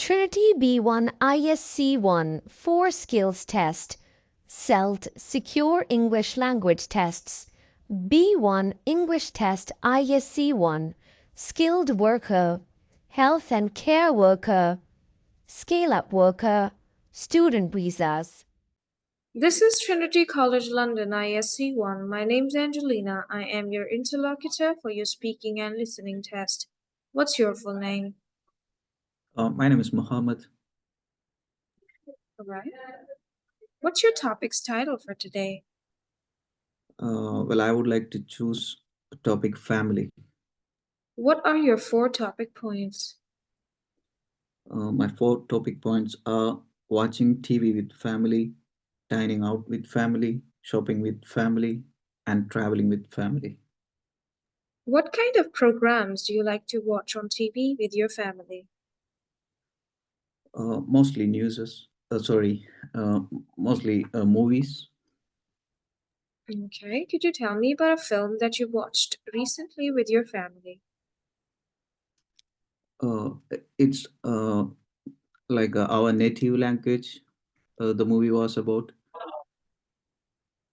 Trinity B1 ISE-1 4 Skills Test, SELT Secure English Language Tests, B1 English Test ISE-1 Skilled Worker, Health and Care Worker, Scale-Up Worker, Student Visas. This is Trinity College London ISE-1. My name's Angelina. I am your interlocutor for your speaking and listening test. What's your full name? My name is Muhammad. All right. What's your topic's title for today? Well, I would like to choose a topic family. What are your 4 topic points? My 4 topic points are watching TV with family, dining out with family, shopping with family, and traveling with family. What kind of programs do you like to watch on TV with your family? Mostly mostly movies. Okay, could you tell me about a film that you watched recently with your family? It's like our native language. The movie was about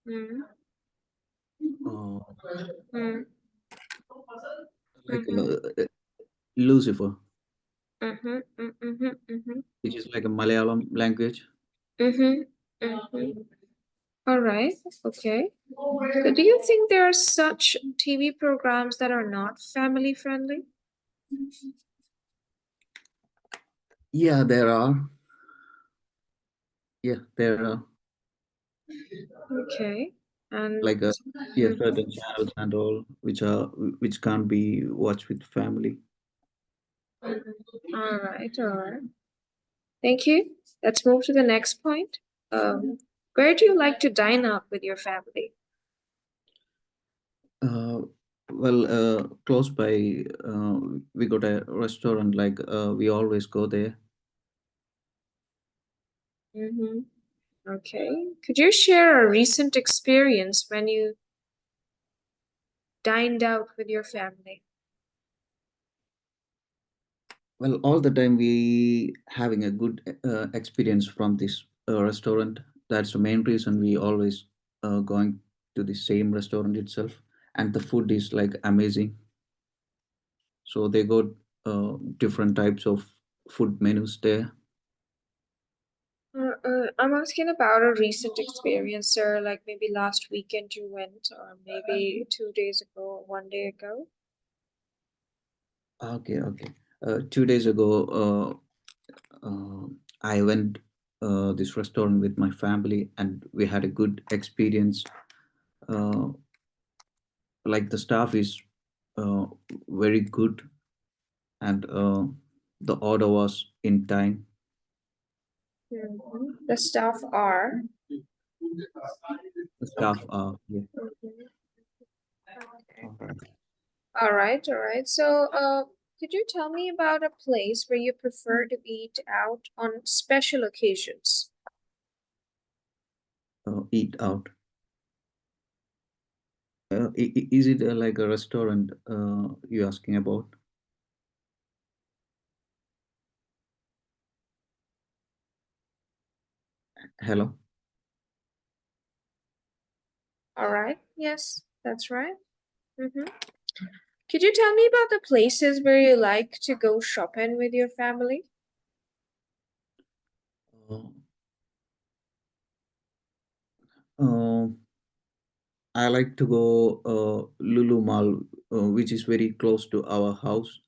Mm. uh, Mm. like Mm-hmm. Lucifer, Mm-hmm. Mm-hmm. Mm-hmm. which is like a Malayalam language. Mm-hmm. Mm-hmm. All right. Okay. So do you think there are such TV programs that are not family friendly? Yeah, there are. Yeah, there are. Okay. And Like yeah, Mhm. certain channels and all which can't be watched with family. All right, all right. Thank you. Let's move to the next point. Where do you like to dine out with your family? uh, Close by, we got a restaurant, like we always go there. Mm-hmm. Okay. Could you share a recent experience when you dined out with your family? Well, all the time we having a good experience from this restaurant. That's the main reason we always going to the same restaurant itself, and the food is like amazing. So they got different types of food menus there. I'm asking about a recent experience, sir, like maybe last weekend you went, or maybe 2 days ago, or 1 day ago. Okay, okay. 2 days ago, I went this restaurant with my family, and we had a good experience. Uh, like the staff is uh, very good, and the order was in time. Mhm. The staff are. The staff are, yeah. Mhm. Okay. All right. All right, all right. So, could you tell me about a place where you prefer to eat out on special occasions? Eat out. Is it like a restaurant you're asking about? Hello. All right. Yes, that's right. Mm-hmm. Could you tell me about the places where you like to go shopping with your family? Uh, uh, I like to go Lulu Mall, which is very close to our house.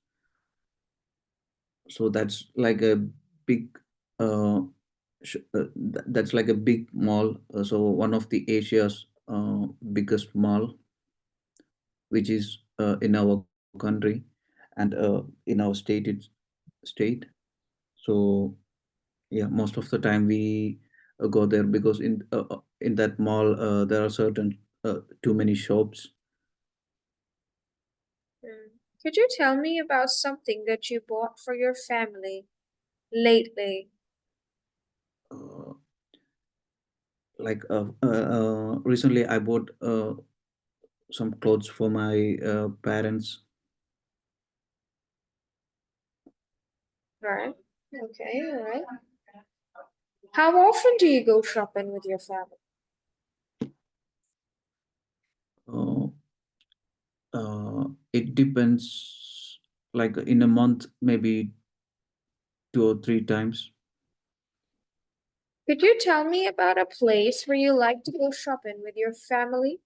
So that's like a big, that's like a big mall. So one of the Asia's biggest mall, which is in our country, and in our state. So yeah, most of the time we go there, because in that mall there are certain too many shops. Could you tell me about something that you bought for your family lately? Uh, Recently I bought some clothes for my parents. Right. Okay, all right. How often do you go shopping with your family? Uh, it depends, like in a month, maybe 2 or 3 times. Could you tell me about a place where you like to go shopping with your family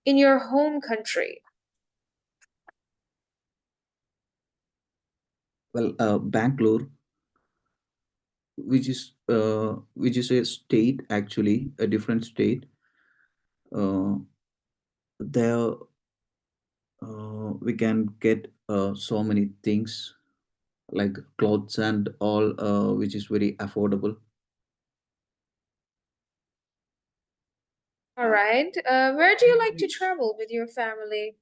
in your home country? Well, Bangalore, which is a state, actually a different state. Uh, there we can get so many things like clothes and all, which is very affordable. All right. Where do you like to travel with your family?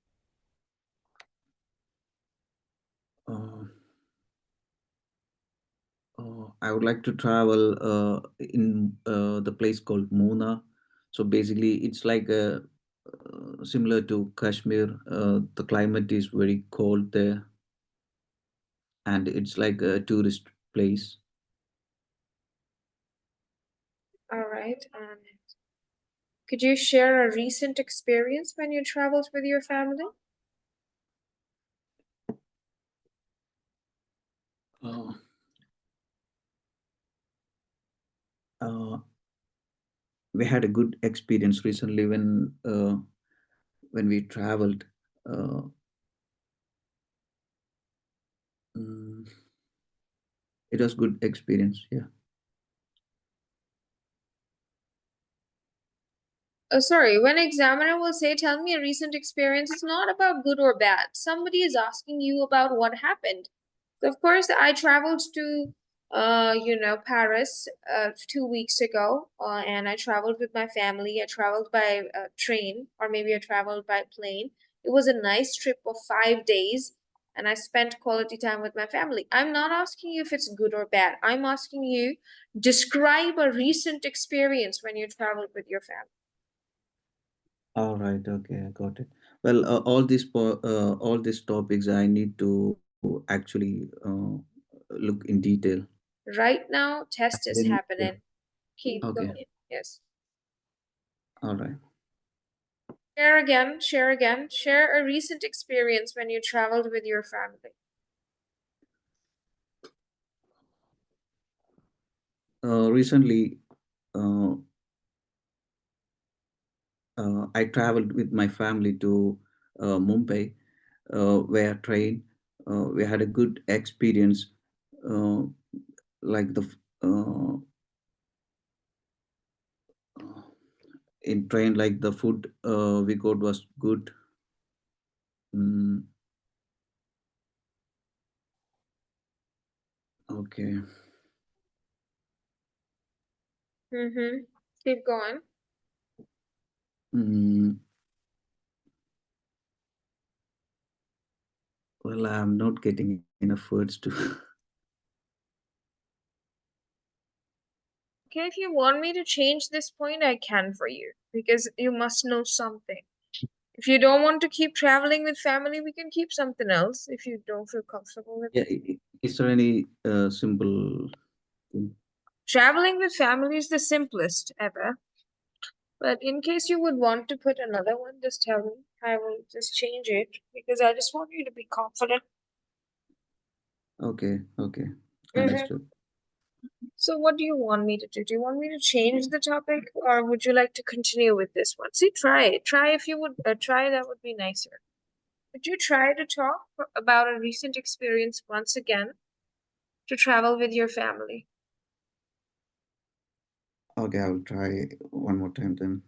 Uh, I would like to travel in the place called Muna. So basically, it's like similar to Kashmir. The climate is very cold there, and it's like a tourist place. All right. Could you share a recent experience when you traveled with your family? Uh, uh, we had a good experience recently when we traveled. Uh, mm, it was good experience. Yeah. Sorry, when examiner will say, tell me a recent experience, it's not about good or bad. Somebody is asking you about what happened. So of course, I traveled to, Paris 2 weeks ago, and I traveled with my family. I traveled by train, or maybe I traveled by plane. It was a nice trip of 5 days, and I spent quality time with my family. I'm not asking you if it's good or bad. I'm asking you describe a recent experience when you traveled with your family. All right. Okay, I got it. Well, all these topics I need to actually look in detail. Right now, test is Then, yeah. happening. Keep Okay. going. Yes. All right. Share again, share again. Share a recent experience when you traveled with your family. Recently, uh, I traveled with my family to Mumbai via train. We had a good experience. Uh, like in train, like the food we got was good. Mm, okay. Mm-hmm. Keep going. Mm, well, I'm not getting enough words to. Okay, if you want me to change this point, I can for you because you must know something. If you don't want to keep traveling with family, we can keep something else if you don't feel comfortable with Yeah, it. is there any simple thing? Traveling with family is the simplest ever. But in case you would want to put another one, just tell me. I will just change it because I just want you to be confident. Okay, okay, Mm-hmm. understood. So, what do you want me to do? Do you want me to change the topic or would you like to continue with this one? See, try it. Try if you would try, that would be nicer. Would you try to talk about a recent experience once again to travel with your family? Okay, I'll try one more time then.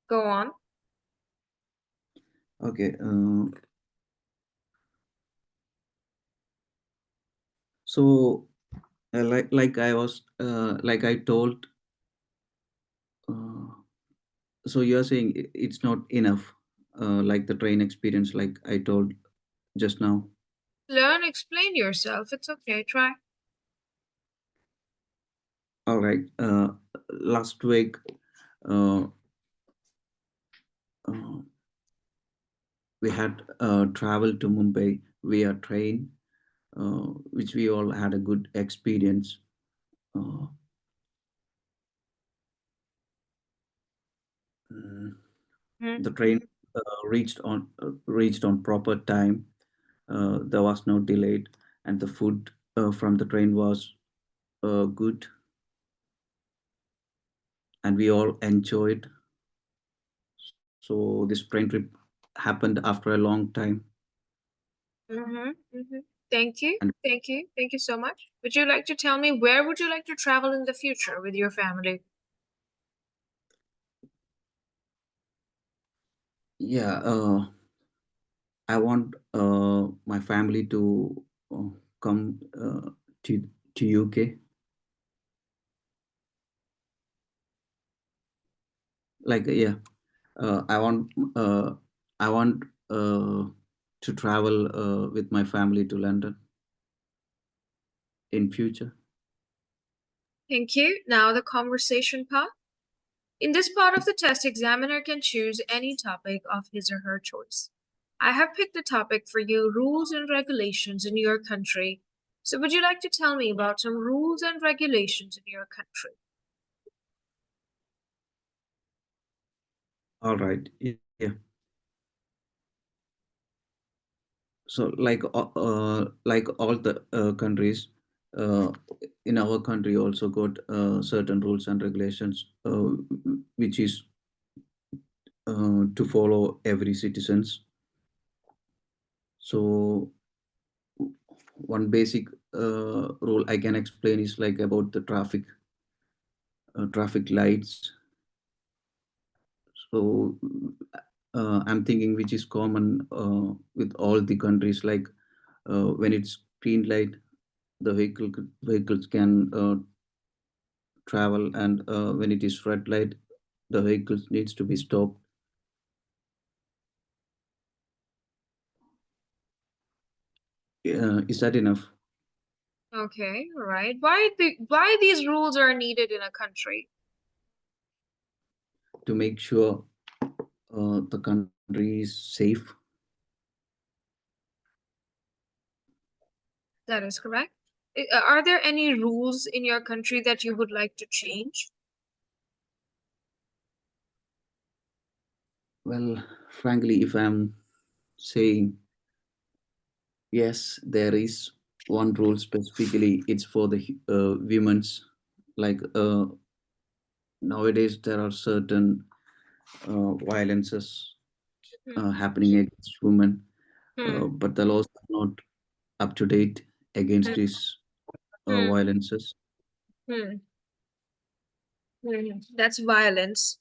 Go on. Okay, so like I told, uh, so you're saying it's not enough, like the train experience, like I told just now. Learn, explain yourself. It's okay. Try. All right. Last week, uh, uh, we had traveled to Mumbai via train, which we all had a good experience. Uh, mm, Hmm. the train reached on proper time. There was no delay, and the food from the train was good, and we all enjoyed. So this train trip happened after a long time, Thank you. and Thank you. Thank you so much. Would you like to tell me where would you like to travel in the future with your family? yeah, I want my family to come to UK. Like yeah, I want uh, I want to travel with my family to London in future. Thank you. Now the conversation part. In this part of the test, examiner can choose any topic of his or her choice. I have picked a topic for you, rules and regulations in your country. So would you like to tell me about some rules and regulations in your country? All right, yeah. So like all the countries, uh, in our country also got certain rules and regulations, which is to follow every citizens. So one basic rule I can explain is like about the traffic lights. So I'm thinking which is common with all the countries, like when it's green light, the vehicles can travel, and when it is red light, the vehicles needs to be stopped. Is that enough Okay, all right. Why these rules are needed in a country? to make sure the country is safe? That is correct. Are there any rules in your country that you would like to change? Well, frankly, if I'm saying yes, there is one rule specifically. It's for the women's. Like nowadays, there are certain violences Hmm. happening against women, Hmm. but the laws are not up to date against these Hmm. violences. Hmm. That's violence.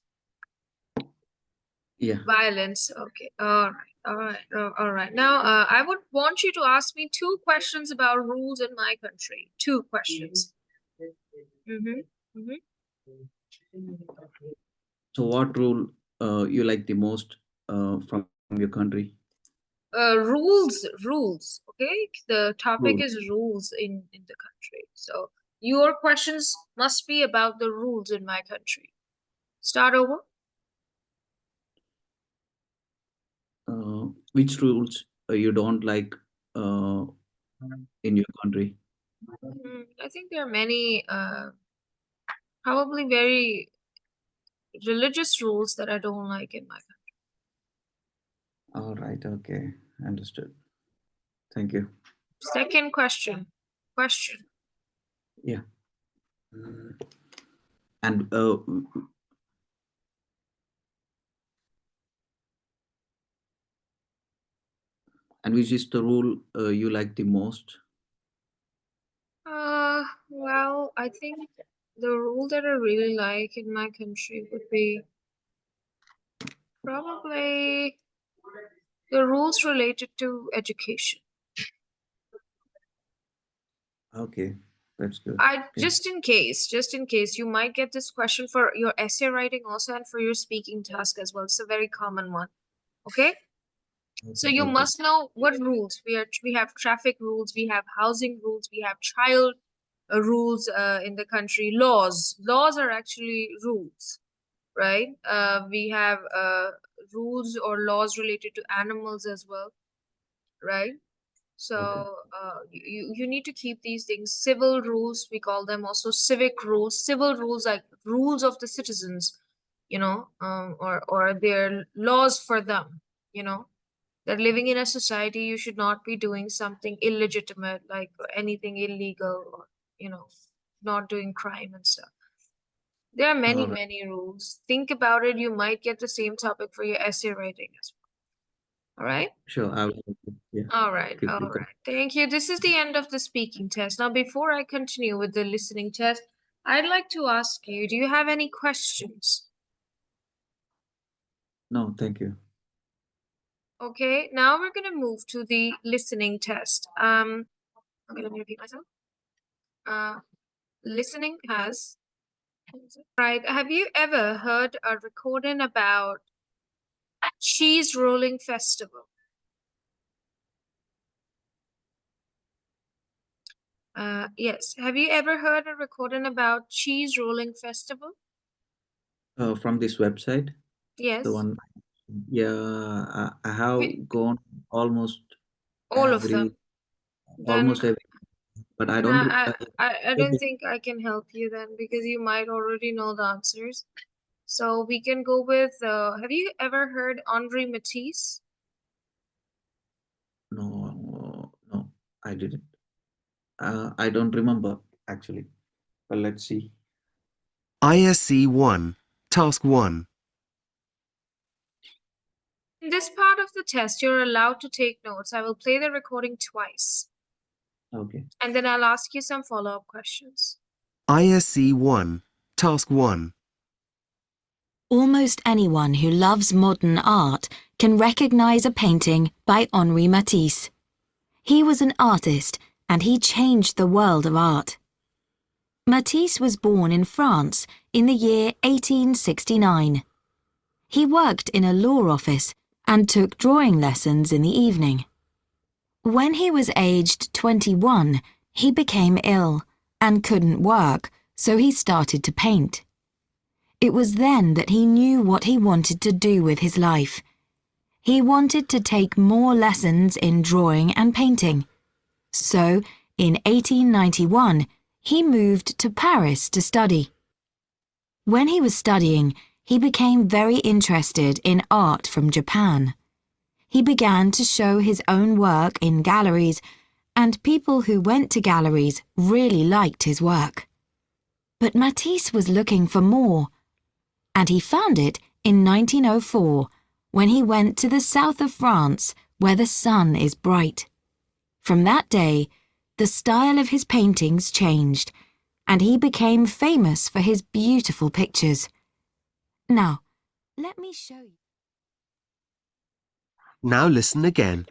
Yeah. Violence. Okay. All right. All right. All right. Now, I would want you to ask me two questions about rules in my country. Two questions. Mm-hmm. Mm-hmm. So, what rule you like the most from your country? Rules. Okay. The topic Rule. is rules in the country. So your questions must be about the rules in my country. Start over. Which rules you don't like uh, in your country? I think there are many, probably very religious rules that I don't like in my country. All right. Okay. Understood. Thank you. Second question. Question. Yeah. Mm. And which is the rule you like the most? Well, I think the rule that I really like in my country would be probably the rules related to education. Okay, that's good. I Yeah. just in case, you might get this question for your essay writing also and for your speaking task as well. It's a very common one. Okay? So Okay. you Okay. must know what rules. We have traffic rules, we have housing rules, we have child rules in the country. Laws are actually rules, right? We have rules or laws related to animals as well, right? So you need to keep these things. Civil rules, we call them also civic rules. Civil rules, like rules of the citizens, or their laws for them, that living in a society, you should not be doing something illegitimate, like anything illegal, or, not doing crime and stuff. There are many, All right. many rules. Think about it. You might get the same topic for your essay writing as well. All right? Sure. I will. Yeah. All right. Keep All it. right. Thank you. This is the end of the speaking test. Now, before I continue with the listening test, I'd like to ask you, do you have any questions? No, thank you. Okay, now we're going to move to the listening test. Okay, let me repeat myself. Listening has, right, have you ever heard a recording about cheese rolling festival? Yes, have you ever heard a recording about cheese rolling festival? From this website, Yes, the one. Yeah, I have gone almost all of them. every, Then almost every, but I don't. I don't think I can help you then, because you might already know the answers. So we can go with, have you ever heard Henri Matisse? No, no, I didn't. I don't remember actually. But let's see. ISE-1, Task 1. In this part of the test, you're allowed to take notes. I will play the recording twice, Okay. and then I'll ask you some follow-up questions. ISE-1, Task 1. Almost anyone who loves modern art can recognize a painting by Henri Matisse. He was an artist and he changed the world of art. Matisse was born in France in the year 1869. He worked in a law office and took drawing lessons in the evening. When he was aged 21, he became ill and couldn't work, so he started to paint. It was then that he knew what he wanted to do with his life. He wanted to take more lessons in drawing and painting. So, in 1891, he moved to Paris to study. When he was studying, he became very interested in art from Japan. He began to show his own work in galleries, and people who went to galleries really liked his work. But Matisse was looking for more, and he found it in 1904 when he went to the south of France where the sun is bright. From that day, the style of his paintings changed, and he became famous for his beautiful pictures. Now, let me show you. Now listen again.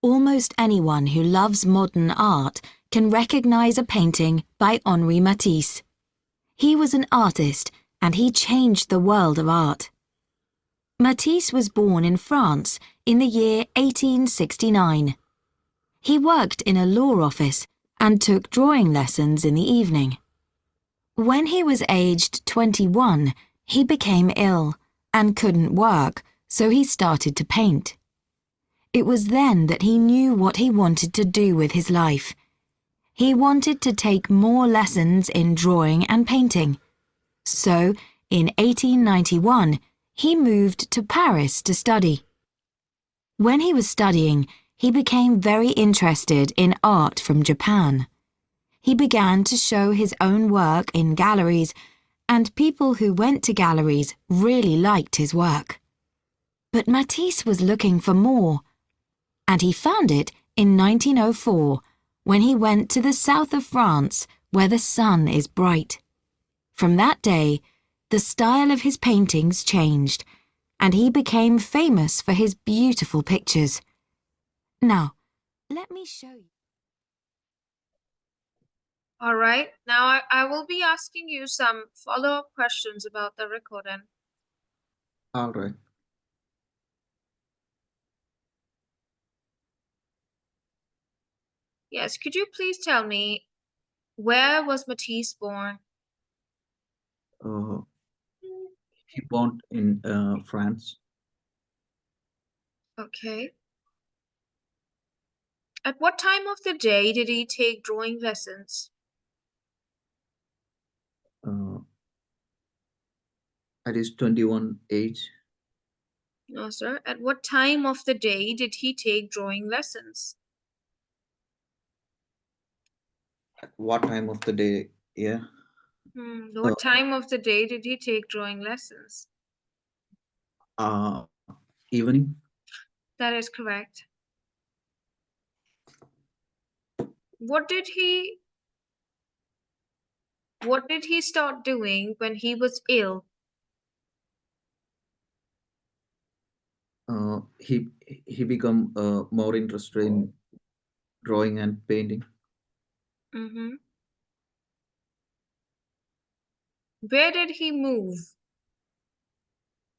Almost anyone who loves modern art can recognize a painting by Henri Matisse. He was an artist and he changed the world of art. Matisse was born in France in the year 1869. He worked in a law office and took drawing lessons in the evening. When he was aged 21, he became ill and couldn't work, so he started to paint. It was then that he knew what he wanted to do with his life. He wanted to take more lessons in drawing and painting. So, in 1891, he moved to Paris to study. When he was studying, he became very interested in art from Japan. He began to show his own work in galleries, and people who went to galleries really liked his work. But Matisse was looking for more, and he found it in 1904 when he went to the south of France where the sun is bright. From that day, the style of his paintings changed, and he became famous for his beautiful pictures. Now, let me show you. All right, now I will be asking you some follow-up questions about the recording. All right. Yes, could you please tell me, where was Matisse born? Uh, he born in France. Okay. At what time of the day did he take drawing lessons? Uh, at his 21 age. No, sir. At what time of the day did he take drawing lessons? At what time of the day? Yeah. What time of the day did he take drawing lessons? Evening. That is correct. What did he start doing when he was ill? He become more interested in drawing and painting. Where did he move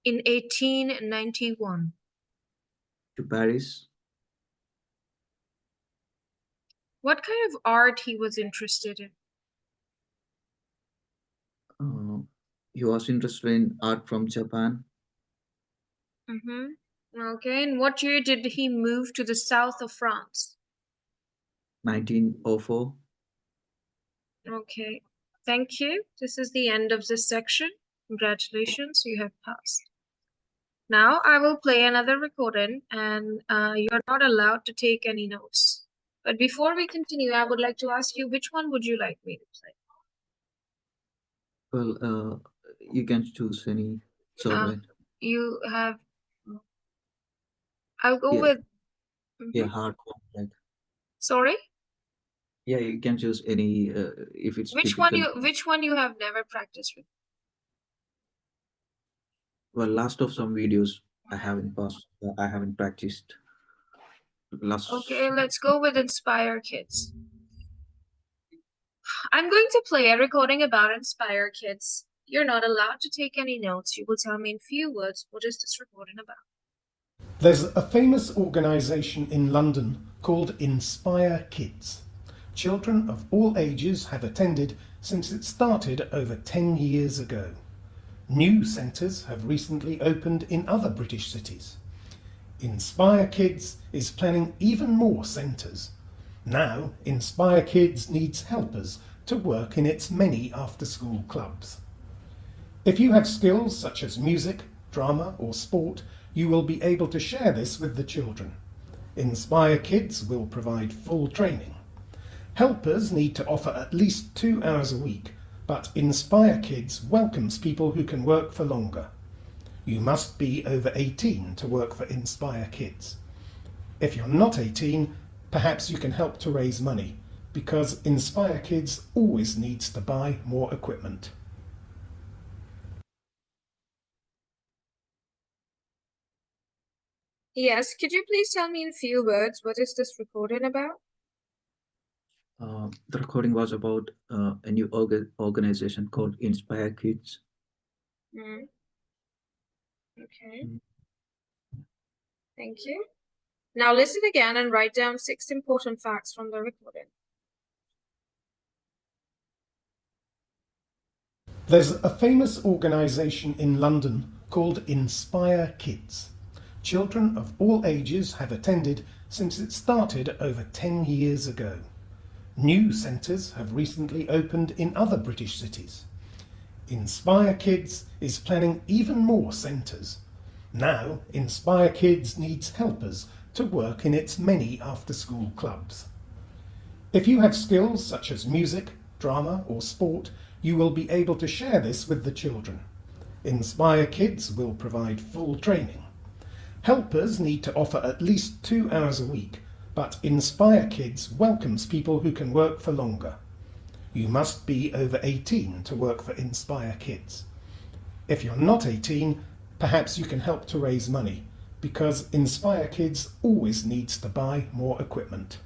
in 1891? To Paris. What kind of art he was interested in? He was interested in art from Japan. Okay, and what year did he move to the south of France? 1904. Okay, thank you. This is the end of this section. Congratulations, you have passed. Now I will play another recording, and you're not allowed to take any notes. But before we continue, I would like to ask you, which one would you like me to play? Well, you can choose any. It's all right. You have. I'll go Yeah. with. Yeah, hard one. Like. Sorry. Yeah, you can choose any. If it's Which difficult. Which one you have never practiced with? Well, last of some videos I haven't passed. I haven't practiced. Last. Okay, let's go with Inspire Kids. I'm going to play a recording about Inspire Kids. You're not allowed to take any notes. You will tell me in few words what is this recording about. There's a famous organisation in London called Inspire Kids. Children of all ages have attended since it started over 10 years ago. New centres have recently opened in other British cities. Inspire Kids is planning even more centres. Now, Inspire Kids needs helpers to work in its many after-school clubs. If you have skills such as music, drama or sport, you will be able to share this with the children. Inspire Kids will provide full training. Helpers need to offer at least 2 hours a week, but Inspire Kids welcomes people who can work for longer. You must be over 18 to work for Inspire Kids. If you're not 18, perhaps you can help to raise money, because Inspire Kids always needs to buy more equipment. Yes, could you please tell me in few words what is this recording about? The recording was about a new organization called Inspire Kids. Okay. Thank you. Now listen again and write down 6 important facts from the recording. There's a famous organisation in London called Inspire Kids. Children of all ages have attended since it started over 10 years ago. New centres have recently opened in other British cities. Inspire Kids is planning even more centres. Now, Inspire Kids needs helpers to work in its many after-school clubs. If you have skills such as music, drama or sport, you will be able to share this with the children. Inspire Kids will provide full training. Helpers need to offer at least 2 hours a week, but Inspire Kids welcomes people who can work for longer. You must be over 18 to work for Inspire Kids. If you're not 18, perhaps you can help to raise money, because Inspire Kids always needs to buy more equipment.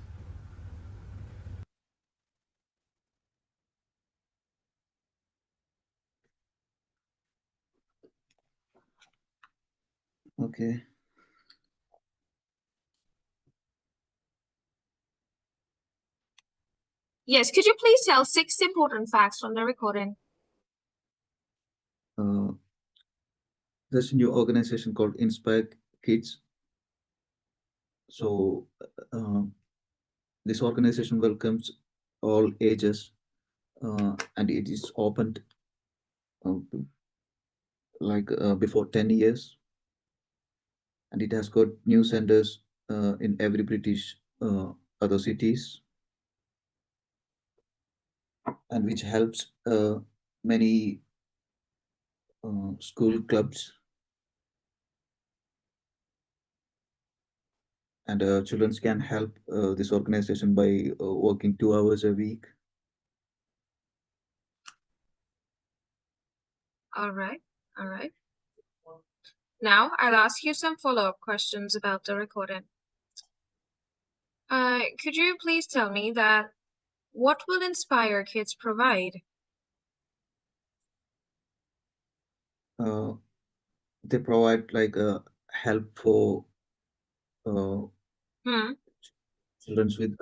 Okay. Yes, could you please tell 6 important facts from the recording? there's a new organization called Inspire Kids. So this organization welcomes all ages, and it is opened before 10 years, and it has got new centers in every British other cities, and which helps many school clubs, and children can help this organization by working 2 hours a week. All right. All right. Now I'll ask you some follow-up questions about the recording. Could you please tell me that what will Inspire Kids provide? They provide like help for children with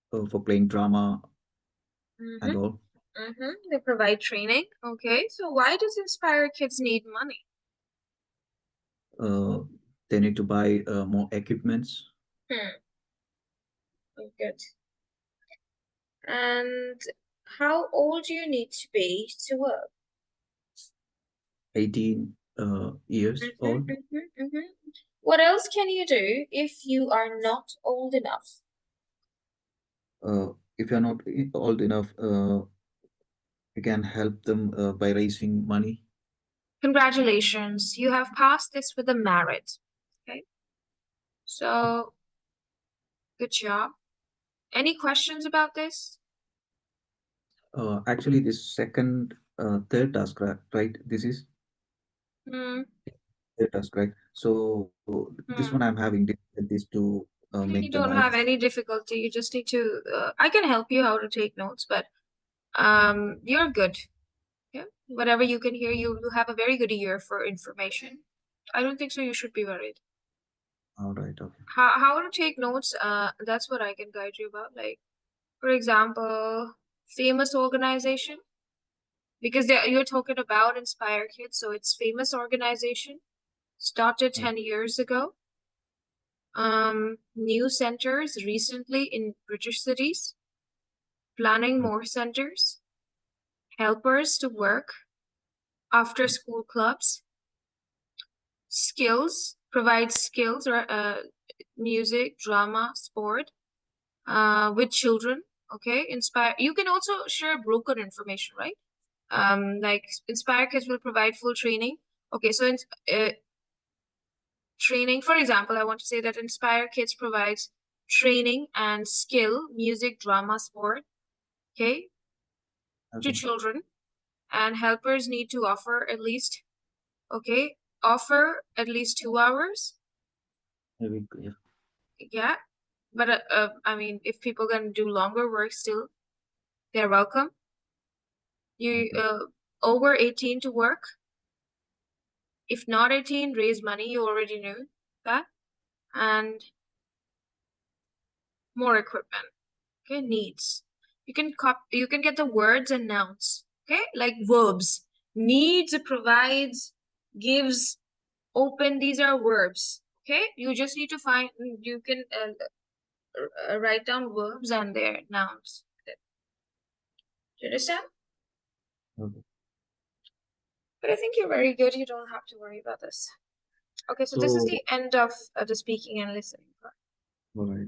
for playing drama and all. They provide training. Okay, so why does Inspire Kids need money? They need to buy more equipments. Good. And how old do you need to be to work? 18 years old. What else can you do if you are not old enough? If you're not old enough, you can help them by raising money. Congratulations, you have passed this with a merit. Okay, so good job. Any questions about this? Actually, this third task, right? This is third task, right? So this one I'm having difficulties to make You the don't have notes. any difficulty. You just need to. I can help you how to take notes, but you're good. Yeah, whatever you can hear, you have a very good ear for information. I don't think so. You should be worried. All right. Okay. How to take notes? That's what I can guide you about. Like, for example, famous organization, because you're talking about Inspire Kids, so it's famous organization, started 10 years ago. New centers recently in British cities, planning more centers, helpers to work, after school clubs, skills, provide skills or music, drama, sport with children. Okay, Inspire. You can also share broken information, right? Like Inspire Kids will provide full training. Okay, so training, for example, I want to say that Inspire Kids provides training and skill, music, drama, sport, okay, to children, and helpers need to offer at least 2 hours. Yeah, but I mean, if people can do longer work still, they're welcome. You over 18 to work. If not 18, raise money. You already knew that. And more equipment. Okay, needs. You can get the words and nouns. Okay, like verbs. Needs, provides, gives, open. These are verbs. Okay, you just need to find. You can write down verbs and their nouns. Do you understand? Okay. But I think you're very good. You don't have to worry about this. Okay, so this is the end of the speaking and listening part. All right.